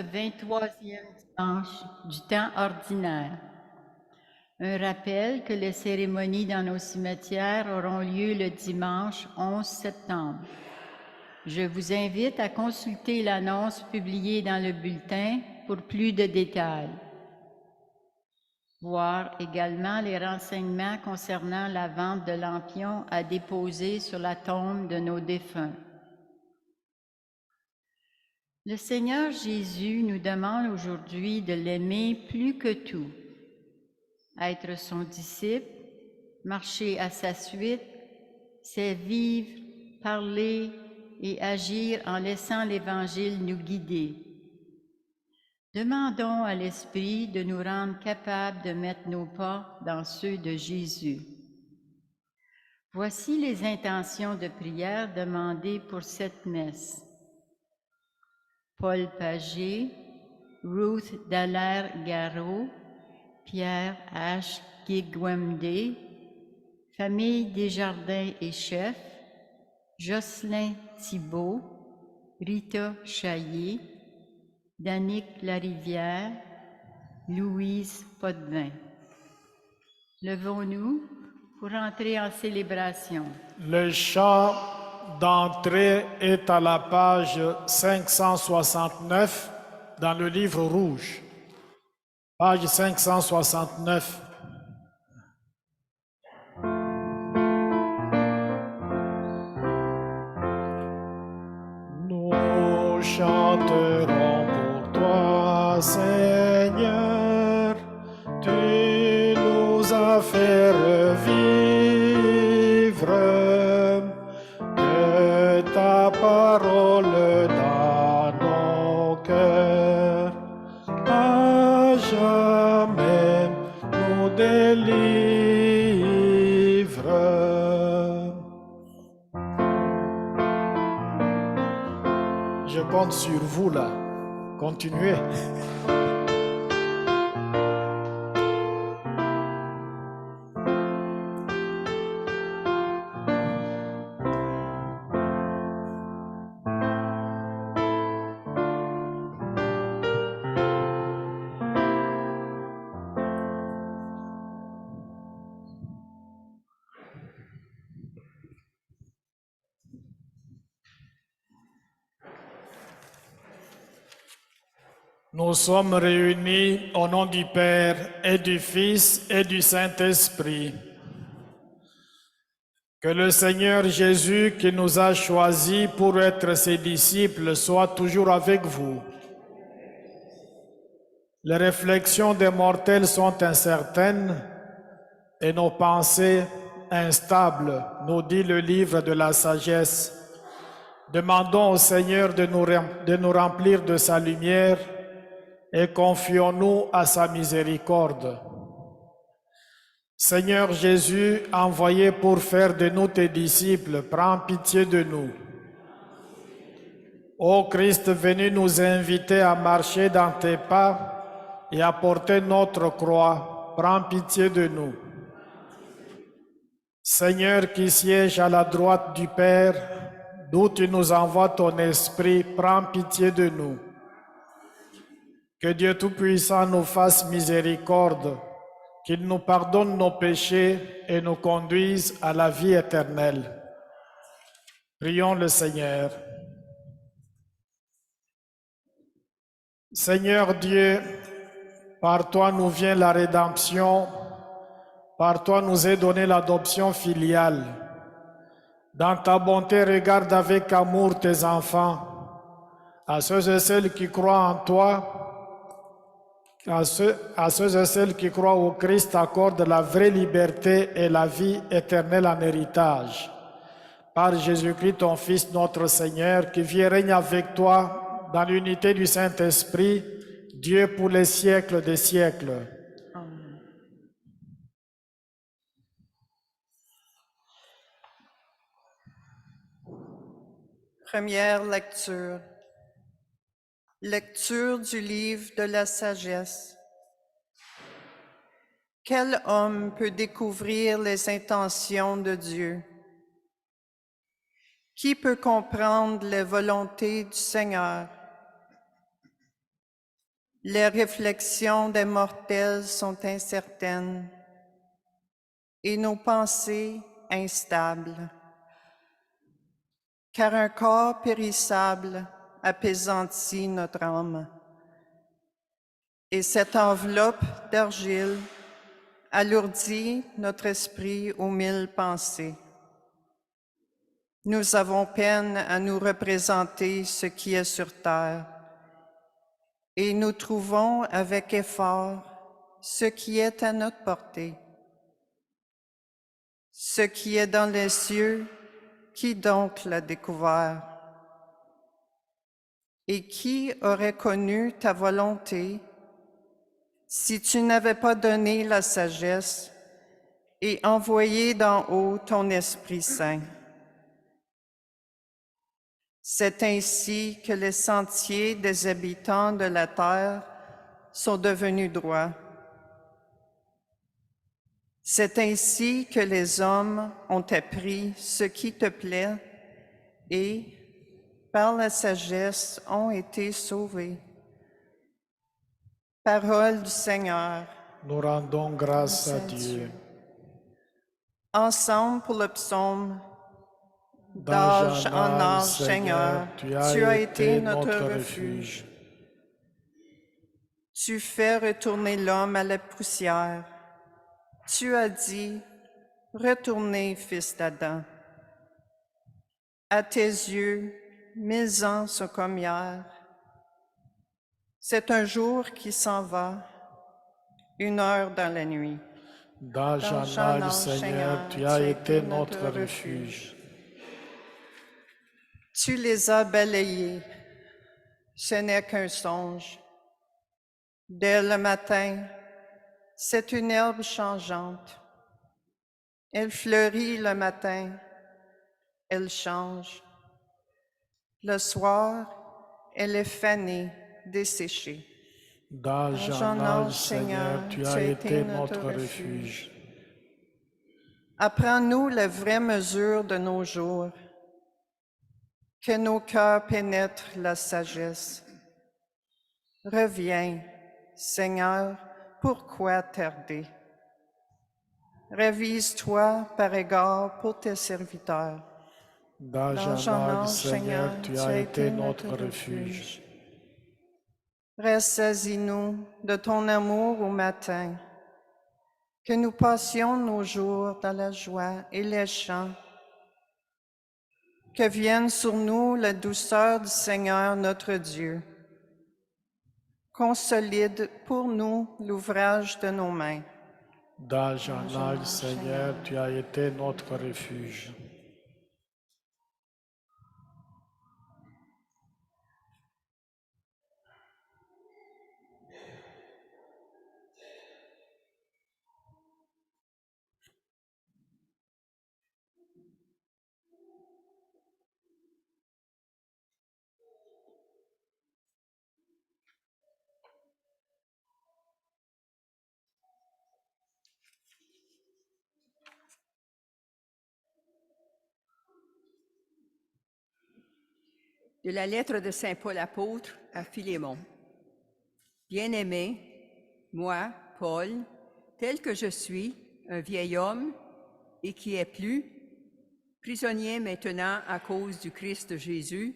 23e dimanche du temps ordinaire. Un rappel que les cérémonies dans nos cimetières auront lieu le dimanche 11 septembre. Je vous invite à consulter l'annonce publiée dans le bulletin pour plus de détails. Voir également les renseignements concernant la vente de lampions à déposer sur la tombe de nos défunts. Le Seigneur Jésus nous demande aujourd'hui de l'aimer plus que tout. Être son disciple, marcher à sa suite, c'est vivre, parler et agir en laissant l'Évangile nous guider. Demandons à l'Esprit de nous rendre capables de mettre nos pas dans ceux de Jésus. Voici les intentions de prière demandées pour cette messe. Paul Pagé, Ruth Dallaire-Garot, Pierre H. Kigwemde, famille Desjardins et Chef, Jocelyn Thibault, Rita Chaillé, Danick Larivière, Louise Potvin. Levons-nous pour entrer en célébration. Le chant d'entrée est à la page 569 dans le livre rouge. Page 569. Nous chanterons pour toi, Seigneur, tu nous as fait revivre de ta parole dans nos cœurs. À jamais nous délivre. Je compte sur vous là. Continuez. Nous sommes réunis au nom du Père et du Fils et du Saint-Esprit. Que le Seigneur Jésus, qui nous a choisis pour être ses disciples, soit toujours avec vous. Les réflexions des mortels sont incertaines et nos pensées instables, nous dit le livre de la sagesse. Demandons au Seigneur de nous remplir de sa lumière et confions-nous à sa miséricorde. Seigneur Jésus, envoyé pour faire de nous tes disciples, prends pitié de nous. Ô Christ, venu nous inviter à marcher dans tes pas et à porter notre croix, prends pitié de nous. Seigneur qui siège à la droite du Père, d'où tu nous envoies ton esprit, prends pitié de nous. Que Dieu Tout-Puissant nous fasse miséricorde, qu'il nous pardonne nos péchés et nous conduise à la vie éternelle. Prions le Seigneur. Seigneur Dieu, par toi nous vient la rédemption, par toi nous est donnée l'adoption filiale. Dans ta bonté, regarde avec amour tes enfants, à ceux et celles qui croient en toi, à ceux et celles qui croient au Christ, accorde la vraie liberté et la vie éternelle en héritage. Par Jésus-Christ, ton Fils, notre Seigneur, qui vit et règne avec toi dans l'unité du Saint-Esprit, Dieu pour les siècles des siècles. Amen. Première lecture. Lecture du livre de la sagesse. Quel homme peut découvrir les intentions de Dieu? Qui peut comprendre les volontés du Seigneur? Les réflexions des mortels sont incertaines et nos pensées instables, car un corps périssable apaisantit notre âme, et cette enveloppe d'argile alourdit notre esprit aux 1000 pensées. Nous avons peine à nous représenter ce qui est sur terre, et nous trouvons avec effort ce qui est à notre portée. Ce qui est dans les cieux, qui donc l'a découvert? Et qui aurait connu ta volonté si tu n'avais pas donné la sagesse et envoyé d'en haut ton Esprit Saint? C'est ainsi que les sentiers des habitants de la terre sont devenus droits. C'est ainsi que les hommes ont appris ce qui te plaît et, par la sagesse, ont été sauvés. Parole du Seigneur. Nous rendons grâce à Dieu. Ensemble pour le psaume. D'âge D'âge en âge, Seigneur, tu as été notre refuge. Tu fais retourner l'homme à la poussière. Tu as dit, retournez, fils d'Adam. À tes yeux, 1000 ans sont comme hier. C'est un jour qui s'en va, une heure dans la nuit. D'âge en âge, Seigneur, tu as été notre refuge. Tu les as balayés, ce n'est qu'un songe. Dès le matin, c'est une herbe changeante. Elle fleurit le matin, elle change. Le soir, elle est fanée, desséchée. D'âge en âge, Seigneur, tu as été notre refuge. Apprends-nous la vraie mesure de nos jours, que nos cœurs pénètrent la sagesse. Reviens, Seigneur, pourquoi tarder? Révise-toi par égard pour tes serviteurs. D'âge en âge, Seigneur, tu as été notre refuge. Ressaisis-nous de ton amour au matin, que nous passions nos jours dans la joie et les chants. Que vienne sur nous la douceur du Seigneur notre Dieu. Consolide pour nous l'ouvrage de nos mains. D'âge en âge, Seigneur, tu as été notre refuge. De la lettre de Saint Paul apôtre à Philémon. Bien-aimé, moi, Paul, tel que je suis, un vieil homme, et qui est plus, prisonnier maintenant à cause du Christ Jésus,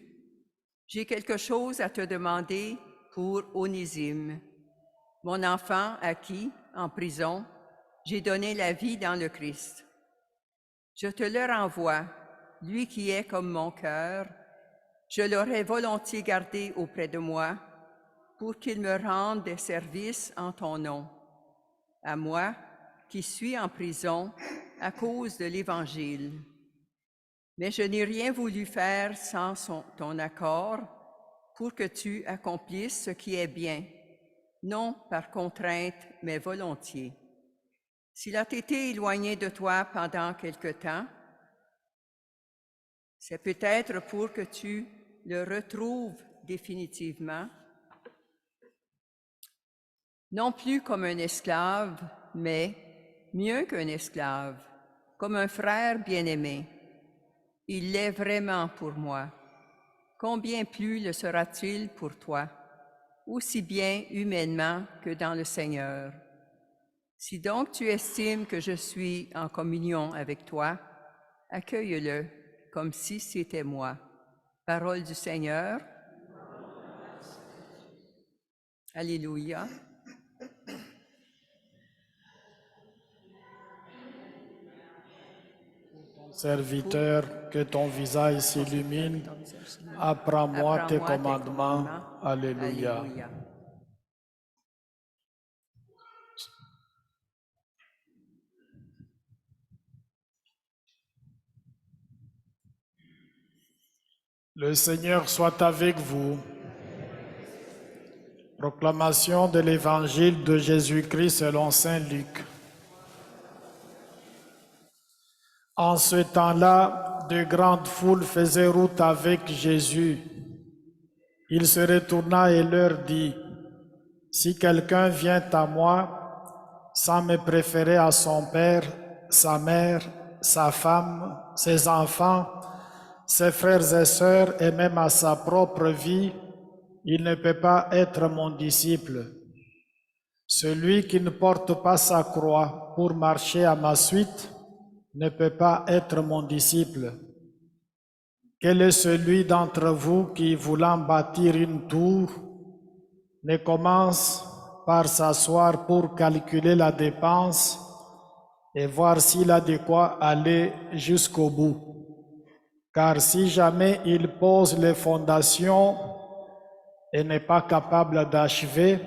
j'ai quelque chose à te demander pour Onésime, mon enfant à qui, en prison, j'ai donné la vie dans le Christ. Je te le renvoie, lui qui est comme mon cœur. Je l'aurais volontiers gardé auprès de moi pour qu'il me rende des services en ton nom, à moi qui suis en prison à cause de l'Évangile. Mais je n'ai rien voulu faire sans ton accord pour que tu accomplisses ce qui est bien, non par contrainte, mais volontiers. S'il a été éloigné de toi pendant quelque temps, c'est peut-être pour que tu le retrouves définitivement, non plus comme un esclave, mais mieux qu'un esclave, comme un frère bien-aimé. Il l'est vraiment pour moi. Combien plus le sera-t-il pour toi? aussi bien humainement que dans le Seigneur. Si donc tu estimes que je suis en communion avec toi, accueille-le comme si c'était moi. Parole du Seigneur. Alléluia. Serviteur, que ton visage s'illumine. Apprends-moi tes commandements. Alléluia. Alléluia. Le Seigneur soit avec vous. Proclamation de l'Évangile de Jésus-Christ selon saint Luc. En ce temps-là, de grandes foules faisaient route avec Jésus. Il se retourna et leur dit, « Si quelqu'un vient à moi, sans me préférer à son père, sa mère, sa femme, ses enfants, ses frères et sœurs et même à sa propre vie, il ne peut pas être mon disciple. Celui qui ne porte pas sa croix pour marcher à ma suite ne peut pas être mon disciple. Quel est celui d'entre vous qui, voulant bâtir une tour, ne commence par s'asseoir pour calculer la dépense et voir s'il a de quoi aller jusqu'au bout? Car si jamais il pose les fondations et n'est pas capable d'achever,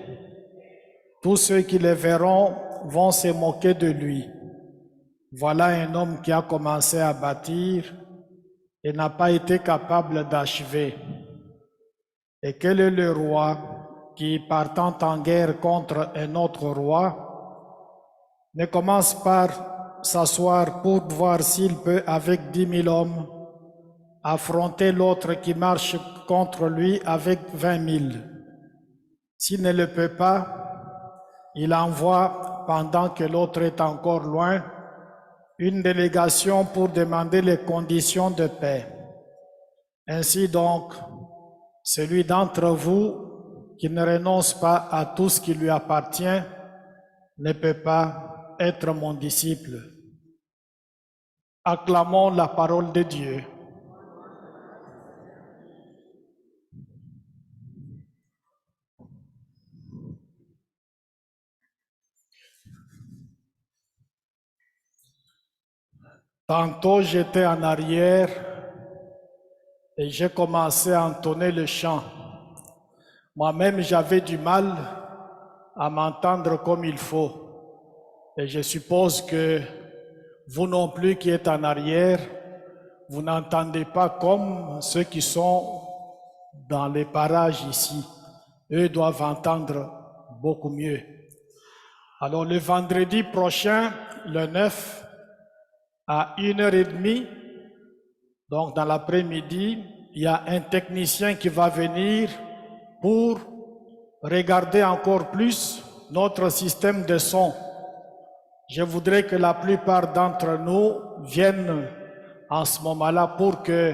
tous ceux qui le verront vont se moquer de lui. Voilà un homme qui a commencé à bâtir et n'a pas été capable d'achever. Et quel est le roi qui, partant en guerre contre un autre roi, ne commence par s'asseoir pour voir s'il peut, avec 10 000 hommes, affronter l'autre qui marche contre lui avec 20 000. S'il ne le peut pas, il envoie, pendant que l'autre est encore loin, une délégation pour demander les conditions de paix. Ainsi donc, celui d'entre vous qui ne renonce pas à tout ce qui lui appartient ne peut pas être mon disciple. Acclamons la parole de Dieu. Tantôt j'étais en arrière et j'ai commencé à entonner le chant. Moi-même j'avais du mal à m'entendre comme il faut. Et je suppose que vous non plus qui êtes en arrière, vous n'entendez pas comme ceux qui sont dans les parages ici. Eux doivent entendre beaucoup mieux. Alors le vendredi prochain, le 9, à 1h30, donc dans l'après-midi, il y a un technicien qui va venir pour regarder encore plus notre système de son. Je voudrais que la plupart d'entre nous viennent en ce moment-là pour que,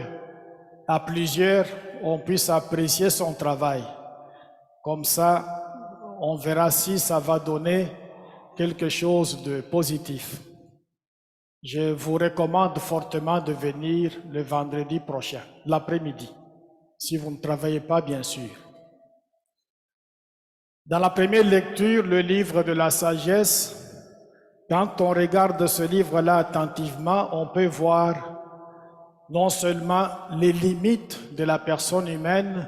à plusieurs, on puisse apprécier son travail. Comme ça, on verra si ça va donner quelque chose de positif. Je vous recommande fortement de venir le vendredi prochain, l'après-midi, si vous ne travaillez pas, bien sûr. Dans la première lecture, le livre de la sagesse, quand on regarde ce livre-là attentivement, on peut voir non seulement les limites de la personne humaine,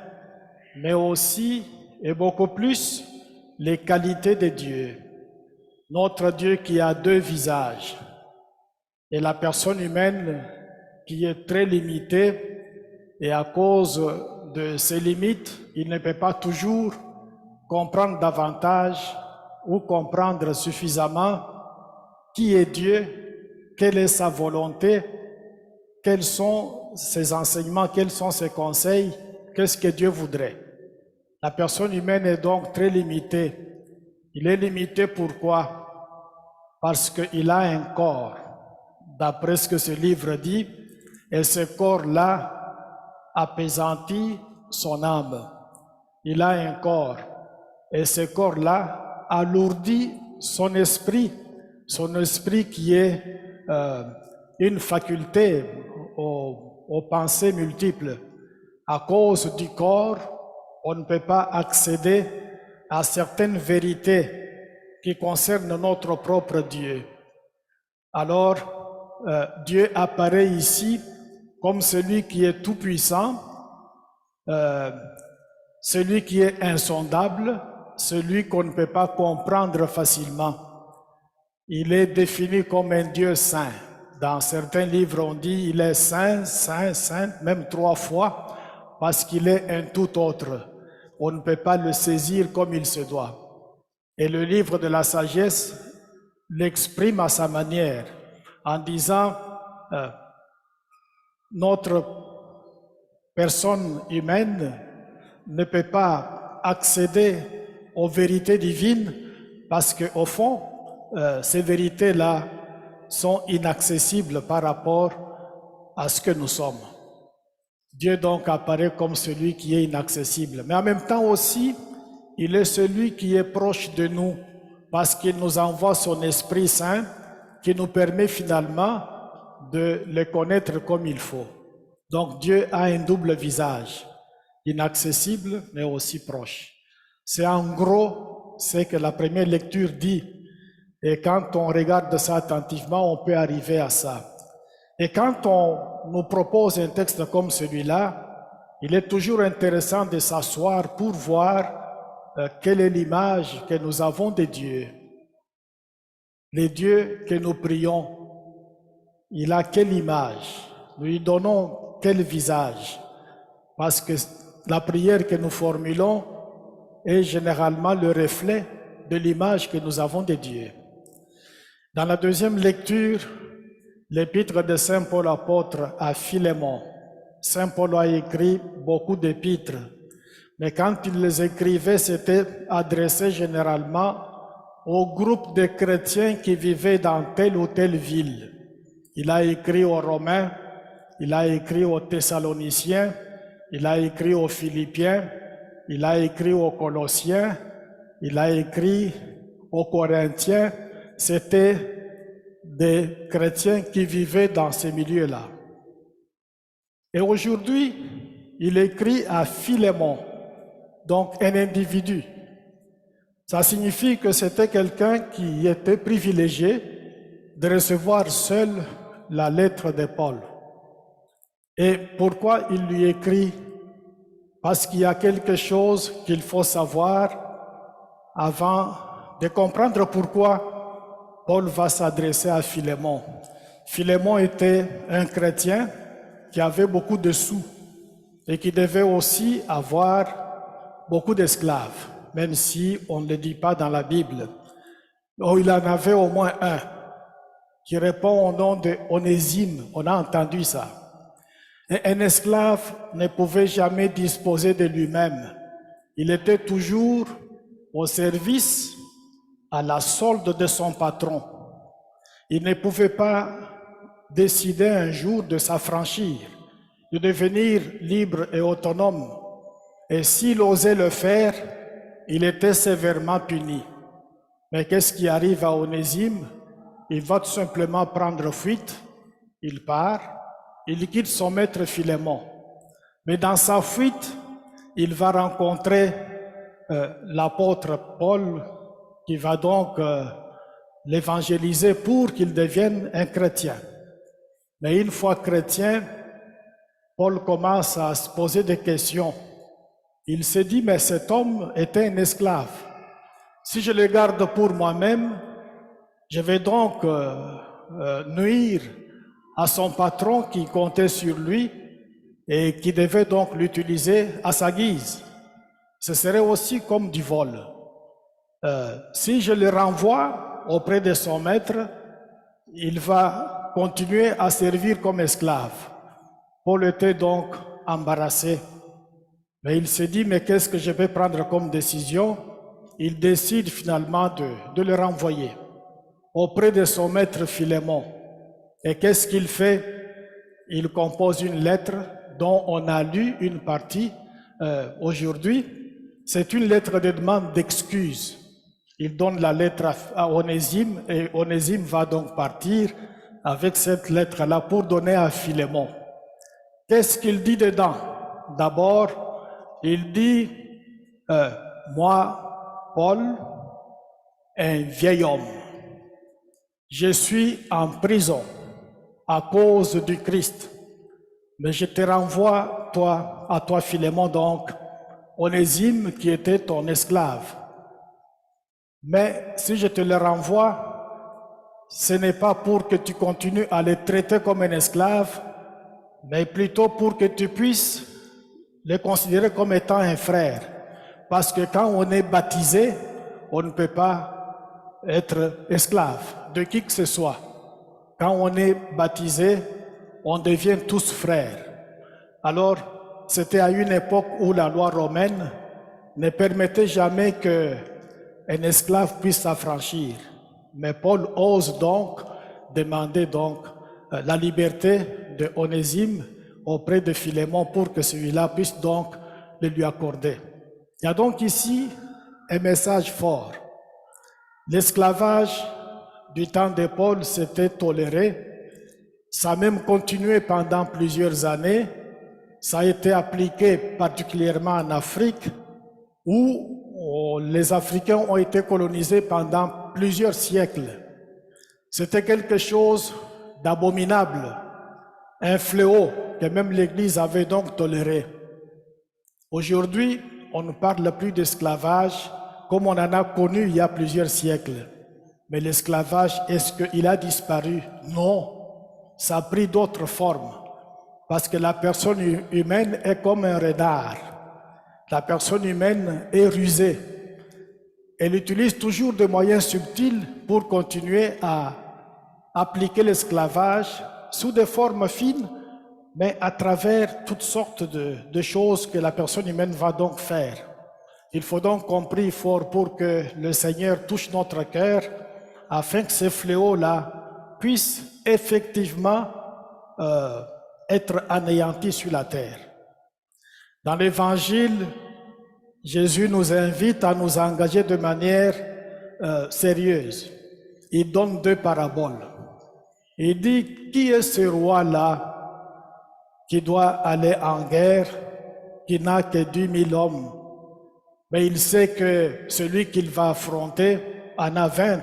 mais aussi, et beaucoup plus, les qualités de Dieu. Notre Dieu qui a 2 visages. Et la personne humaine qui est très limitée, et à cause de ces limites, il ne peut pas toujours comprendre davantage ou comprendre suffisamment qui est Dieu, quelle est sa volonté, quels sont ses enseignements, quels sont ses conseils, qu'est-ce que Dieu voudrait. La personne humaine est donc très limitée. Il est limité pourquoi? Parce qu'il a un corps. D'après ce que ce livre dit, et ce corps-là appesantit son âme. Il a un corps. et ce corps-là alourdit son esprit qui est une faculté aux pensées multiples. À cause du corps, on ne peut pas accéder à certaines vérités qui concernent notre propre Dieu. Alors, Dieu apparaît ici comme celui qui est tout-puissant, celui qui est insondable, celui qu'on ne peut pas comprendre facilement. Il est défini comme un Dieu saint. Dans certains livres, on dit il est saint, saint, saint, même 3 fois, parce qu'il est un tout autre. On ne peut pas le saisir comme il se doit. Et le livre de la sagesse l'exprime à sa manière, en disant notre personne humaine ne peut pas accéder aux vérités divines parce qu'au fond, ces vérités-là sont inaccessibles par rapport à ce que nous sommes. Dieu donc apparaît comme celui qui est inaccessible. Mais en même temps aussi, il est celui qui est proche de nous parce qu'il nous envoie son Esprit Saint qui nous permet finalement de le connaître comme il faut. Donc Dieu a un double visage, inaccessible mais aussi proche. C'est en gros ce que la première lecture dit. Et quand on regarde ça attentivement, on peut arriver à ça. Et quand on nous propose un texte comme celui-là, il est toujours intéressant de s'asseoir pour voir quelle est l'image que nous avons de Dieu. Les dieux que nous prions, il a quelle image? Nous lui donnons quel visage? Parce que la prière que nous formulons est généralement le reflet de l'image que nous avons de Dieu. Dans la deuxième lecture, l'épître de Saint Paul apôtre à Philémon. Saint Paul a écrit beaucoup d'épîtres, mais quand il les écrivait, c'était adressé généralement au groupe de chrétiens qui vivaient dans telle ou telle ville. Il a écrit aux Romains, il a écrit aux Thessaloniciens, il a écrit aux Philippiens, il a écrit aux Colossiens, il a écrit aux Corinthiens. C'était des chrétiens qui vivaient dans ces milieux-là. Et aujourd'hui, il écrit à Philémon, donc un individu. Ça signifie que c'était quelqu'un qui était privilégié de recevoir seul la lettre de Paul. Et pourquoi il lui écrit? Parce qu'il y a quelque chose qu'il faut savoir avant de comprendre pourquoi Paul va s'adresser à Philémon. Philémon était un chrétien qui avait beaucoup de sous et qui devait aussi avoir beaucoup d'esclaves, même si on ne le dit pas dans la Bible. Oh, il en avait au moins un qui répond au nom de Onésime. On a entendu ça. Et un esclave ne pouvait jamais disposer de lui-même. Il était toujours au service, à la solde de son patron. Il ne pouvait pas décider un jour de s'affranchir, de devenir libre et autonome. Et s'il osait le faire, il était sévèrement puni. Mais qu'est-ce qui arrive à Onésime? Il va tout simplement prendre fuite, il part, il quitte son maître Philémon. Mais dans sa fuite, il va rencontrer l'apôtre Paul, qui va donc l'évangéliser pour qu'il devienne un chrétien. Mais une fois chrétien, Paul commence à se poser des questions. Il se dit, mais cet homme était un esclave. Si je le garde pour moi-même, je vais donc nuire à son patron qui comptait sur lui et qui devait donc l'utiliser à sa guise. Ce serait aussi comme du vol. Si je le renvoie auprès de son maître, il va continuer à servir comme esclave. Paul était donc embarrassé. Mais il s'est dit, mais qu'est-ce que je vais prendre comme décision? Il décide finalement de le renvoyer auprès de son maître Philémon. Et qu'est-ce qu'il fait? Il compose une lettre dont on a lu une partie aujourd'hui. c'est une lettre de demande d'excuse. Il donne la lettre à Onésime et Onésime va donc partir avec cette lettre-là pour donner à Philémon. Qu'est-ce qu'il dit dedans? D'abord, il dit, moi, Paul, un vieil homme, je suis en prison à cause du Christ. Mais je te renvoie, à toi, Philémon, donc, Onésime, qui était ton esclave. Mais si je te le renvoie, ce n'est pas pour que tu continues à le traiter comme un esclave, mais plutôt pour que tu puisses le considérer comme étant un frère. Parce que quand on est baptisé, on ne peut pas être esclave de qui que ce soit. Quand on est baptisé, on devient tous frères. Alors, c'était à une époque où la loi romaine ne permettait jamais qu'un esclave puisse s'affranchir. Mais Paul ose donc demander la liberté de Onésime auprès de Philémon pour que celui-là puisse donc le lui accorder. Il y a donc ici un message fort. L'esclavage du temps de Paul s'était toléré. Ça a même continué pendant plusieurs années. Ça a été appliqué particulièrement en Afrique, où les Africains ont été colonisés pendant plusieurs siècles. C'était quelque chose d'abominable, un fléau que même l'Église avait donc toléré. Aujourd'hui, on ne parle plus d'esclavage comme on en a connu il y a plusieurs siècles. Mais l'esclavage, est-ce qu'il a disparu? Non, ça a pris d'autres formes. Parce que la personne humaine est comme un renard. La personne humaine est rusée. Elle utilise toujours des moyens subtils pour continuer à appliquer l'esclavage sous des formes fines, mais à travers toutes sortes de choses que la personne humaine va donc faire. Il faut donc compris fort pour que le Seigneur touche notre cœur afin que ces fléaux-là puissent effectivement être anéantis sur la terre. Dans l'Évangile, Jésus nous invite à nous engager de manière sérieuse. Il donne 2 paraboles. Il dit, qui est ce roi-là qui doit aller en guerre, qui n'a que 10 000 hommes? Mais il sait que celui qu'il va affronter en a 20.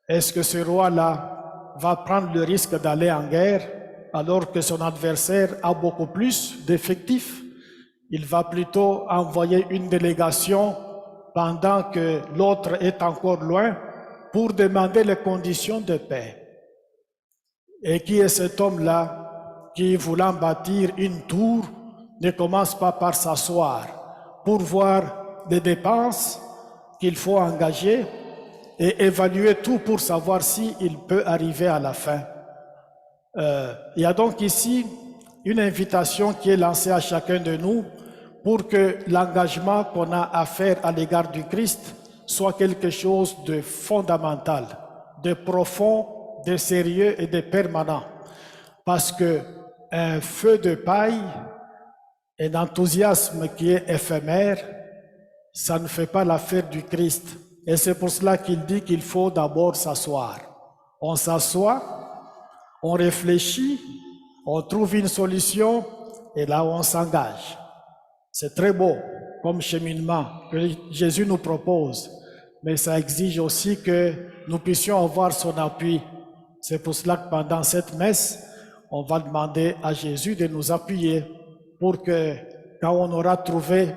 Est-ce que ce roi-là va prendre le risque d'aller en guerre alors que son adversaire a beaucoup plus d'effectifs? Il va plutôt envoyer une délégation pendant que l'autre est encore loin pour demander les conditions de paix. Et qui est cet homme-là qui, voulant bâtir une tour, ne commence pas par s'asseoir pour voir les dépenses qu'il faut engager et évaluer tout pour savoir s'il peut arriver à la fin. Il y a donc ici une invitation qui est lancée à chacun de nous pour que l'engagement qu'on a à faire à l'égard du Christ soit quelque chose de fondamental, de profond, de sérieux et de permanent. Parce que un feu de paille, un enthousiasme qui est éphémère, ça ne fait pas l'affaire du Christ. Et c'est pour cela qu'il dit qu'il faut d'abord s'asseoir. On s'assoit, on réfléchit, on trouve une solution et là on s'engage. C'est très beau comme cheminement que Jésus nous propose, mais ça exige aussi que nous puissions avoir son appui. C'est pour cela que pendant cette messe, on va demander à Jésus de nous appuyer pour que quand on aura trouvé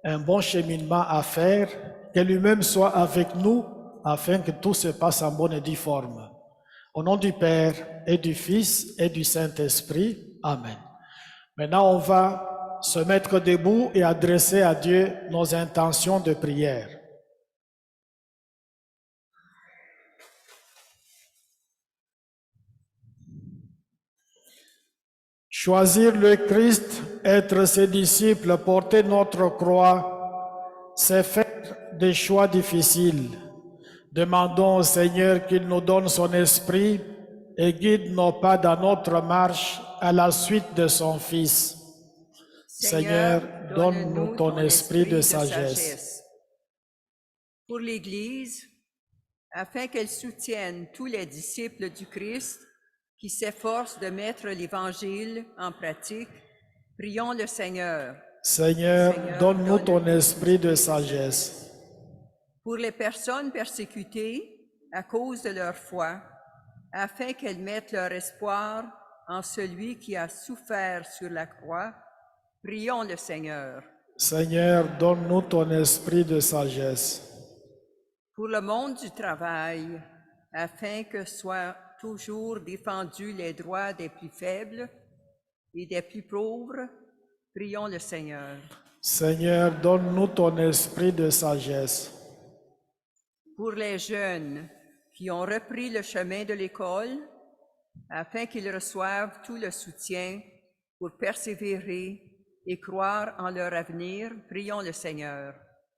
un bon cheminement à faire, que lui-même soit avec nous afin que tout se passe en bonne et due forme. Au nom du Père et du Fils et du Saint-Esprit. Amen. Maintenant, on va se mettre debout et adresser à Dieu nos intentions de prière. Choisir le Christ, être ses disciples, porter notre croix, c'est faire des choix difficiles. Demandons au Seigneur qu'il nous donne son esprit et guide nos pas dans notre marche à la suite de son Fils. Seigneur, donne-nous ton esprit de sagesse. Pour l'Église, afin qu'elle soutienne tous les disciples du Christ qui s'efforcent de mettre l'Évangile en pratique, prions le Seigneur. Seigneur, donne-nous ton esprit de sagesse. Pour les personnes persécutées à cause de leur foi, afin qu'elles mettent leur espoir en celui qui a souffert sur la croix, prions le Seigneur. Seigneur, donne-nous ton esprit de sagesse. Pour le monde du travail, afin que soient toujours défendus les droits des plus faibles et des plus pauvres, prions le Seigneur. Seigneur, donne-nous ton esprit de sagesse. Pour les jeunes qui ont repris le chemin de l'école, afin qu'ils reçoivent tout le soutien pour persévérer et croire en leur avenir, prions le Seigneur.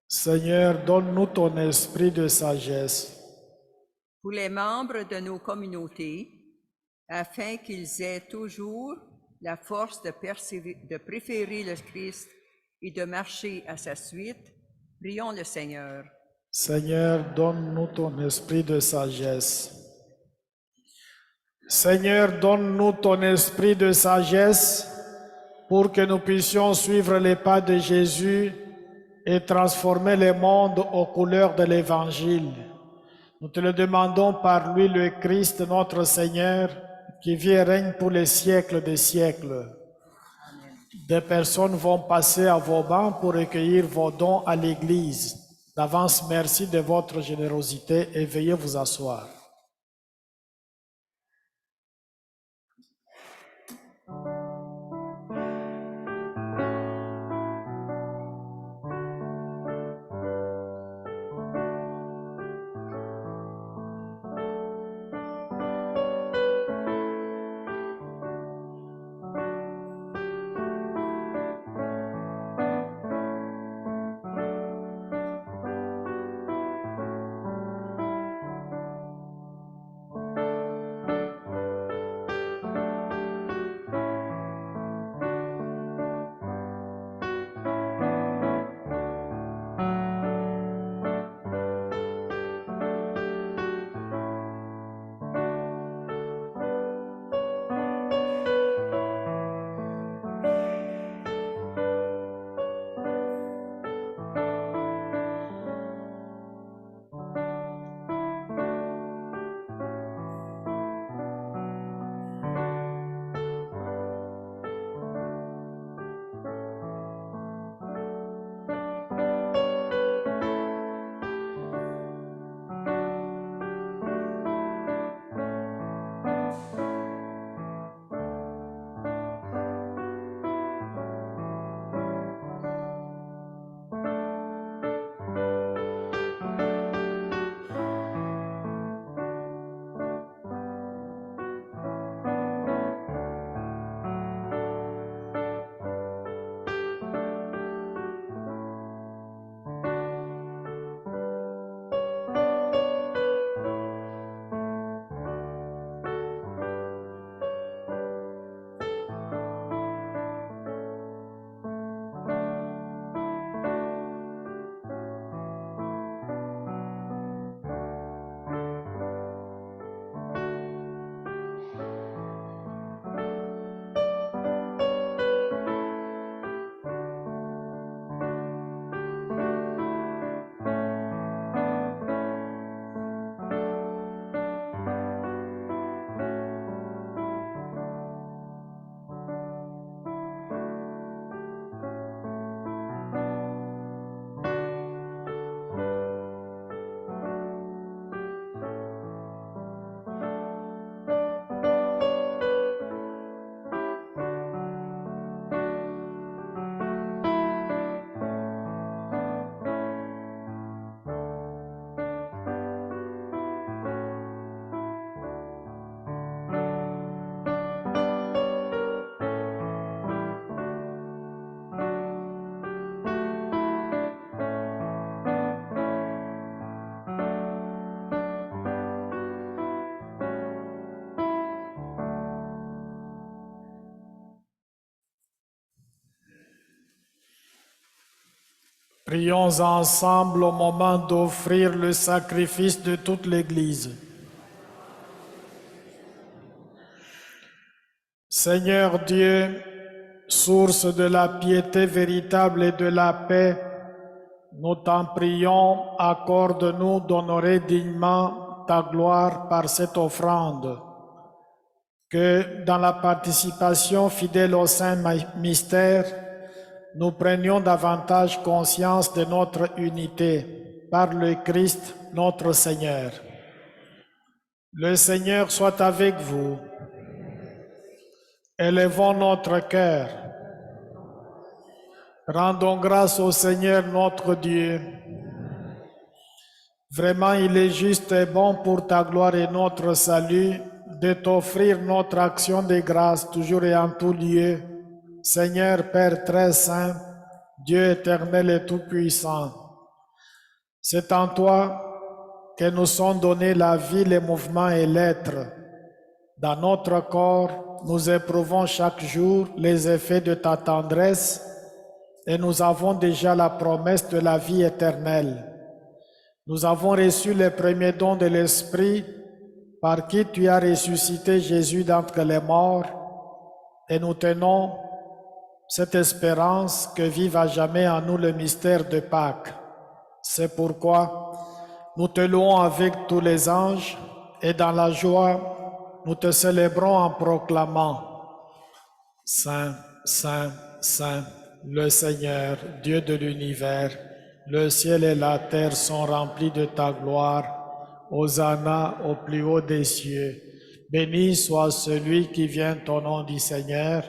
Seigneur, donne-nous ton esprit de sagesse. Pour les membres de nos communautés, afin qu'ils aient toujours la force de préférer le Christ et de marcher à sa suite, prions le Seigneur. Seigneur, donne-nous ton esprit de sagesse. Seigneur, donne-nous ton esprit de sagesse pour que nous puissions suivre les pas de Jésus et transformer le monde aux couleurs de l'Évangile. Nous te le demandons par lui, le Christ, notre Seigneur, qui vit et règne pour les siècles des siècles. Des personnes vont passer à vos bancs pour recueillir vos dons à l'Église. D'avance, merci de votre générosité et veuillez vous asseoir. Prions ensemble au moment d'offrir le sacrifice de toute l'Église. Seigneur Dieu, source de la piété véritable et de la paix, nous t'en prions, accorde-nous d'honorer dignement ta gloire par cette offrande. Que dans la participation fidèle au saint mystère, nous prenions davantage conscience de notre unité par le Christ notre Seigneur. Le Seigneur soit avec vous. Élevons notre cœur. Rendons grâce au Seigneur notre Dieu. Vraiment, il est juste et bon pour ta gloire et notre salut de t'offrir notre action de grâce toujours et en tout lieu. Seigneur Père très saint, Dieu éternel et tout-puissant, c'est en toi que nous sont donnés la vie, les mouvements et l'être. Dans notre corps, nous éprouvons chaque jour les effets de ta tendresse et nous avons déjà la promesse de la vie éternelle. Nous avons reçu les premiers dons de l'Esprit par qui tu as ressuscité Jésus d'entre les morts et nous tenons cette espérance que vive à jamais en nous le mystère de Pâques. C'est pourquoi nous te louons avec tous les anges et dans la joie, nous te célébrons en proclamant « Saint, Saint, Saint, le Seigneur, Dieu de l'univers, le ciel et la terre sont remplis de ta gloire. Hosanna au plus haut des cieux. Béni soit celui qui vient au nom du Seigneur.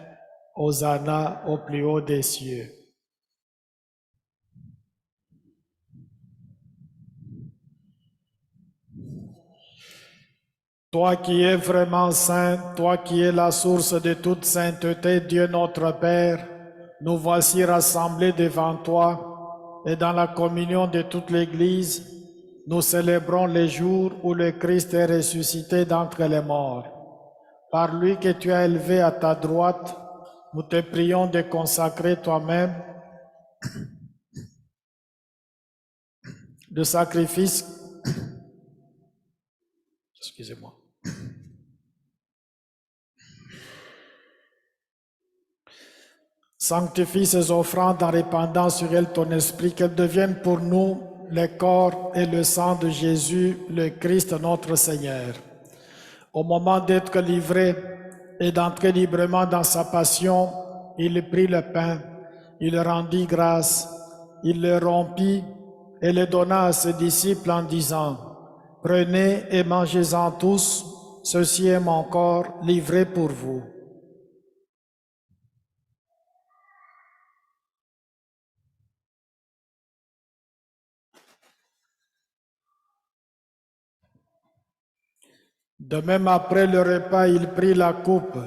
Hosanna au plus haut des cieux. » Toi qui es vraiment saint, toi qui es la source de toute sainteté, Dieu notre Père, nous voici rassemblés devant toi et dans la communion de toute l'Église, nous célébrons les jours où le Christ est ressuscité d'entre les morts. Par lui que tu as élevé à ta droite, nous te prions de consacrer toi-même de sacrifice. Excusez-moi. Sanctifie ces offrandes en répandant sur elles ton esprit, qu'elles deviennent pour nous le corps et le sang de Jésus, le Christ notre Seigneur. Au moment d'être livré et d'entrer librement dans sa passion, il prit le pain, il rendit grâce, il le rompit et le donna à ses disciples en disant « Prenez et mangez-en tous, ceci est mon corps livré pour vous. » De même, après le repas, il prit la coupe.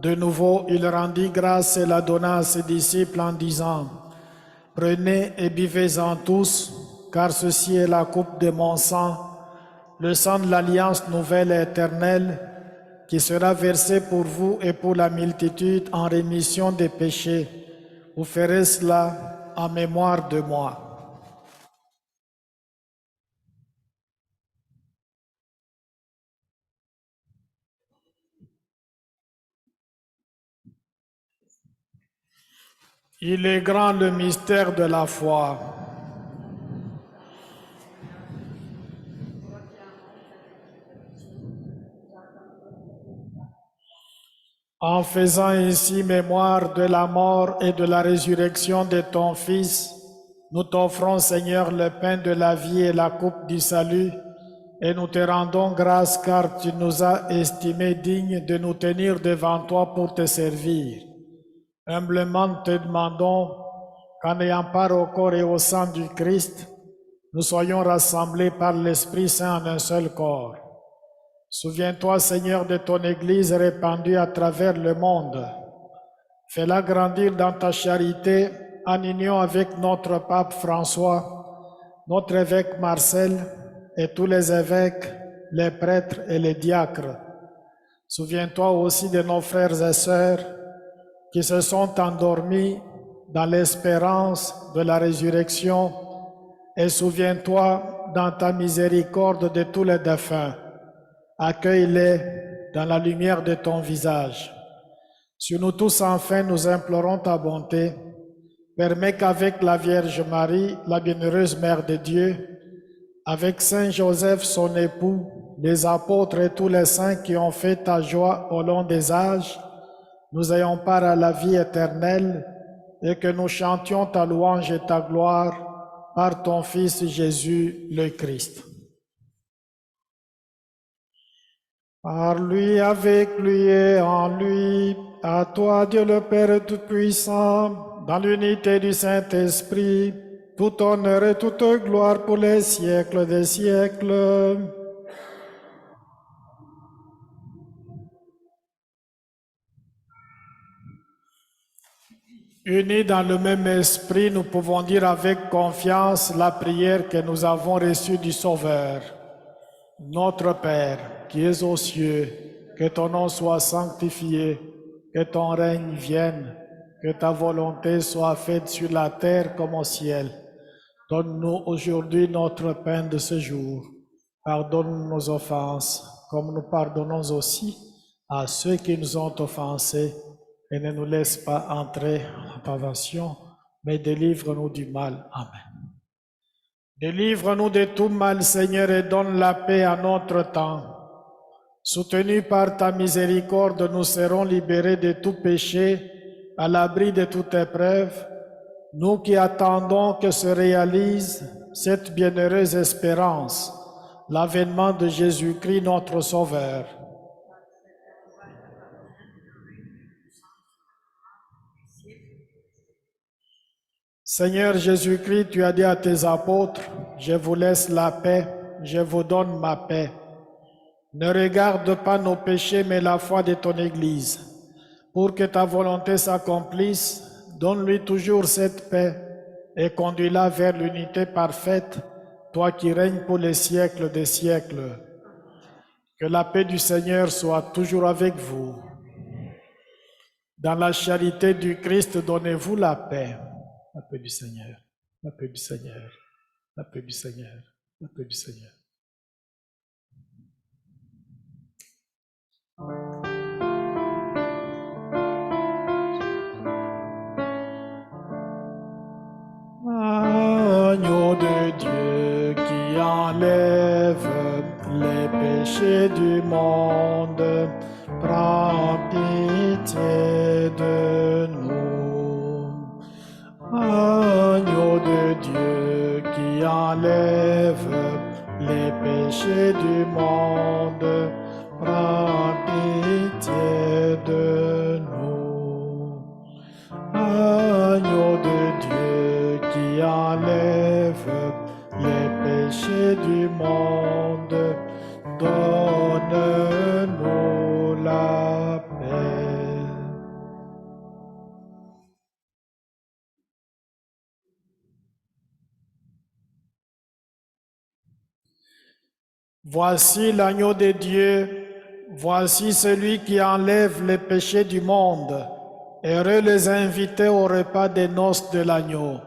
De nouveau, il rendit grâce et la donna à ses disciples en disant « Prenez et buvez-en tous, car ceci est la coupe de mon sang, le sang de l'alliance nouvelle et éternelle, qui sera versé pour vous et pour la multitude en rémission des péchés. Vous ferez cela en mémoire de moi. » Il est grand le mystère de la foi. En faisant ainsi mémoire de la mort et de la résurrection de ton Fils, nous t'offrons, Seigneur, le pain de la vie et la coupe du salut, et nous te rendons grâce car tu nous as estimés dignes de nous tenir devant toi pour te servir. Humblement te demandons qu'en ayant part au corps et au sang du Christ, nous soyons rassemblés par l'Esprit Saint en un seul corps. Souviens-toi, Seigneur, de ton Église répandue à travers le monde. Fais-la grandir dans ta charité en union avec notre pape François, notre évêque Marcel et tous les évêques, les prêtres et les diacres. Souviens-toi aussi de nos frères et sœurs qui se sont endormis dans l'espérance de la résurrection, et souviens-toi dans ta miséricorde de tous les défunts. Accueille-les dans la lumière de ton visage. Sur nous tous, enfin, nous implorons ta bonté. Permets qu'avec la Vierge Marie, la bienheureuse Mère de Dieu, avec Saint Joseph, son époux, les apôtres et tous les saints qui ont fait ta joie au long des âges, nous ayons part à la vie éternelle et que nous chantions ta louange et ta gloire par ton Fils Jésus le Christ. Par lui, avec lui et en lui, à toi Dieu le Père Tout-Puissant, dans l'unité du Saint-Esprit, tout honneur et toute gloire pour les siècles des siècles. Unis dans le même esprit, nous pouvons dire avec confiance la prière que nous avons reçue du Sauveur. Notre Père, qui es aux cieux, que ton nom soit sanctifié, que ton règne vienne, que ta volonté soit faite sur la terre comme au ciel. Donne-nous aujourd'hui notre pain de ce jour. Pardonne nos offenses, comme nous pardonnons aussi à ceux qui nous ont offensés. Et ne nous laisse pas entrer en tentation, mais délivre-nous du mal. Amen. Délivre-nous de tout mal, Seigneur, et donne la paix à notre temps. Soutenus par ta miséricorde, nous serons libérés de tout péché, à l'abri de toute épreuve, nous qui attendons que se réalise cette bienheureuse espérance, l'avènement de Jésus-Christ, notre Sauveur. Seigneur Jésus-Christ, tu as dit à tes apôtres, je vous laisse la paix, je vous donne ma paix. Ne regarde pas nos péchés, mais la foi de ton Église. Pour que ta volonté s'accomplisse, donne-lui toujours cette paix et conduis-la vers l'unité parfaite, toi qui règnes pour les siècles des siècles. Que la paix du Seigneur soit toujours avec vous. Dans la charité du Christ, donnez-vous la paix. La paix du Seigneur, la paix du Seigneur, la paix du Seigneur, la paix du Seigneur. Agneau de Dieu qui enlève les péchés du monde, prends pitié de nous. Agneau de Dieu qui enlève les péchés du monde, prends pitié de nous. Agneau de Dieu qui enlève les péchés du monde, donne-nous la paix. Voici l'agneau de Dieu, voici celui qui enlève les péchés du monde. Heureux les invités au repas des noces de l'agneau.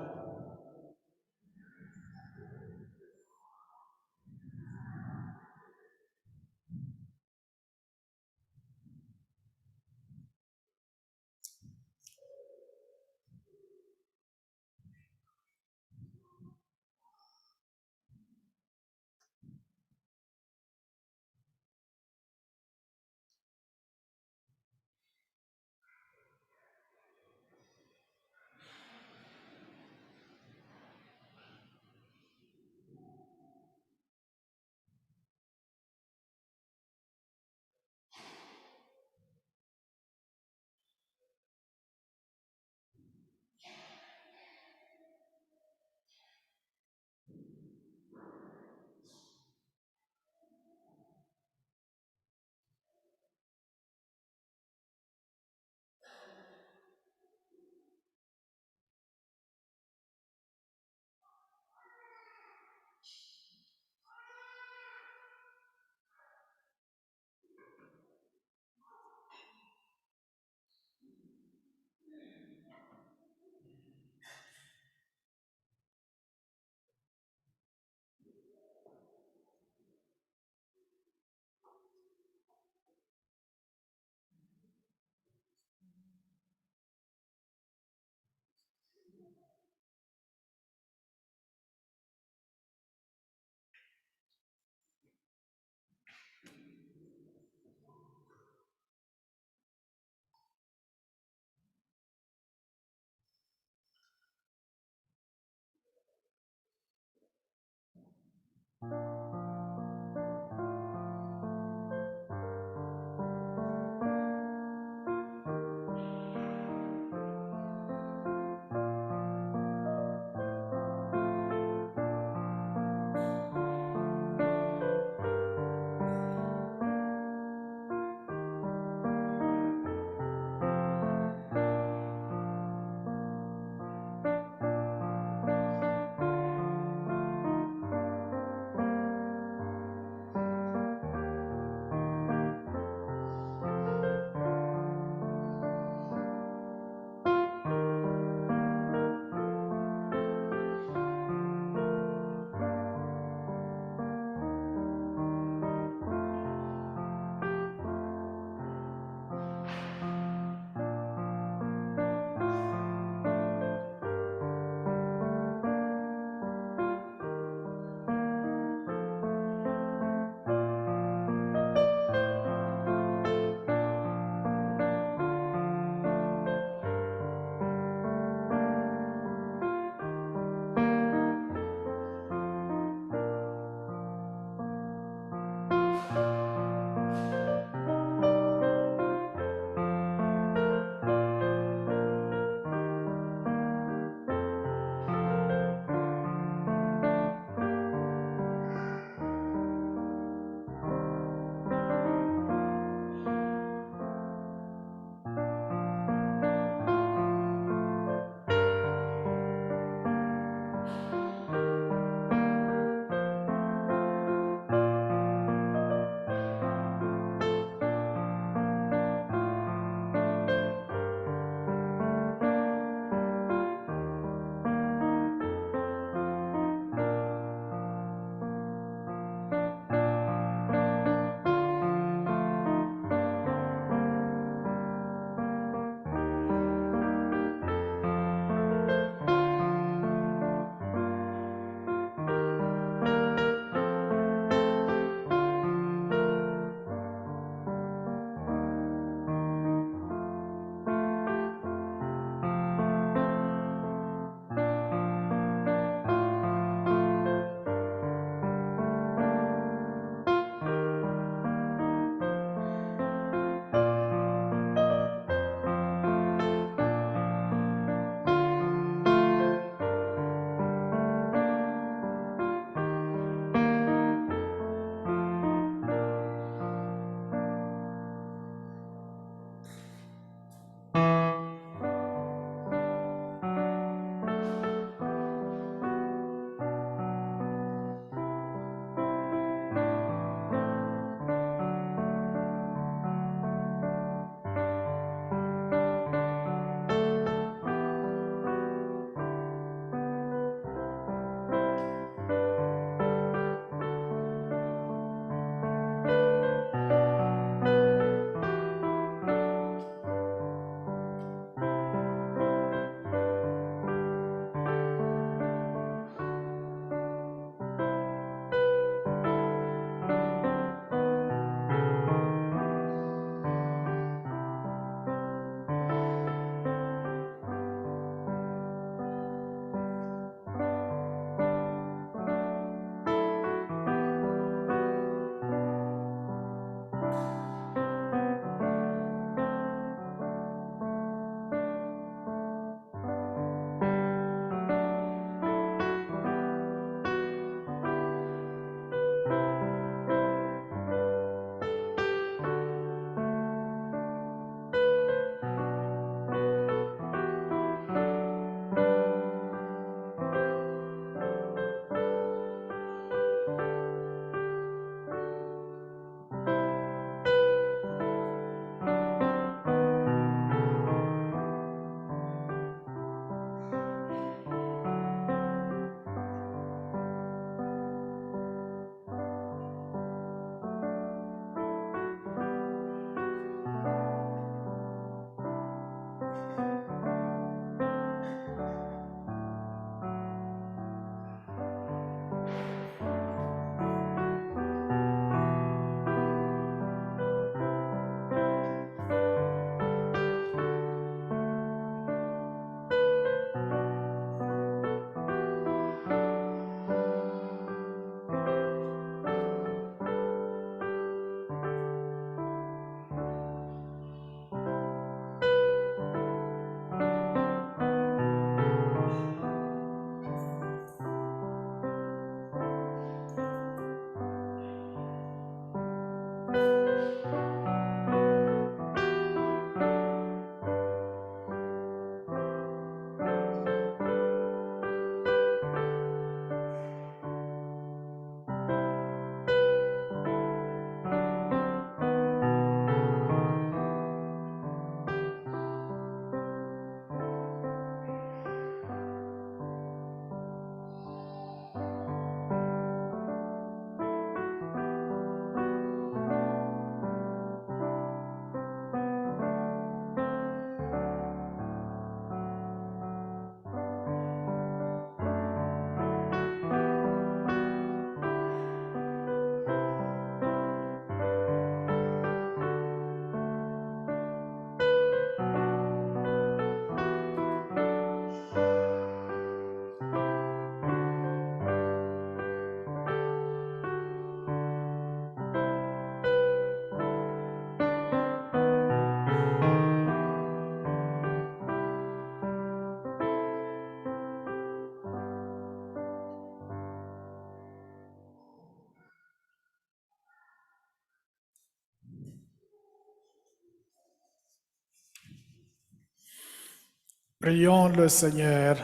Prions le Seigneur.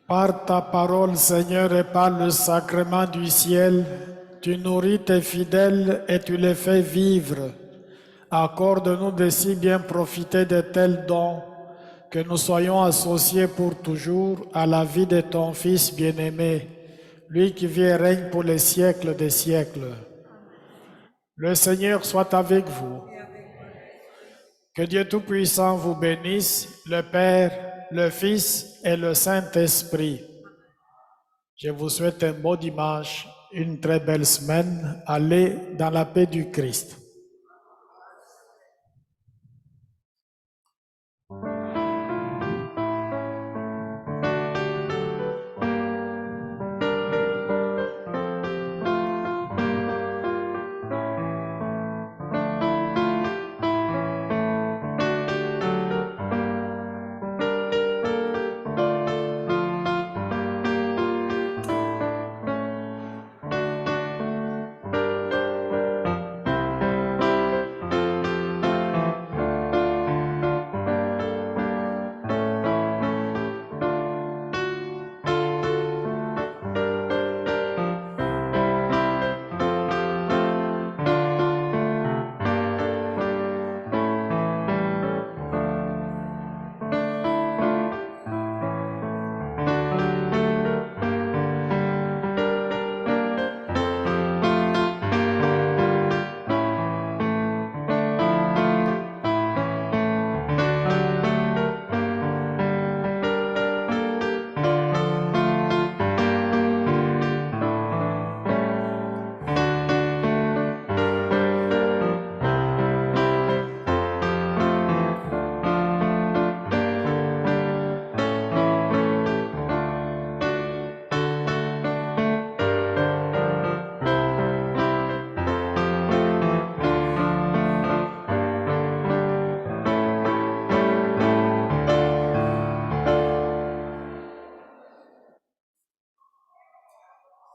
Par ta parole, Seigneur, et par le sacrement du ciel, tu nourris tes fidèles et tu les fais vivre. Accorde-nous de si bien profiter de tels dons que nous soyons associés pour toujours à la vie de ton Fils bien-aimé, lui qui vit et règne pour les siècles des siècles. Le Seigneur soit avec vous. Que Dieu Tout-Puissant vous bénisse, le Père, le Fils et le Saint-Esprit. Je vous souhaite un beau dimanche, une très belle semaine. Allez dans la paix du Christ.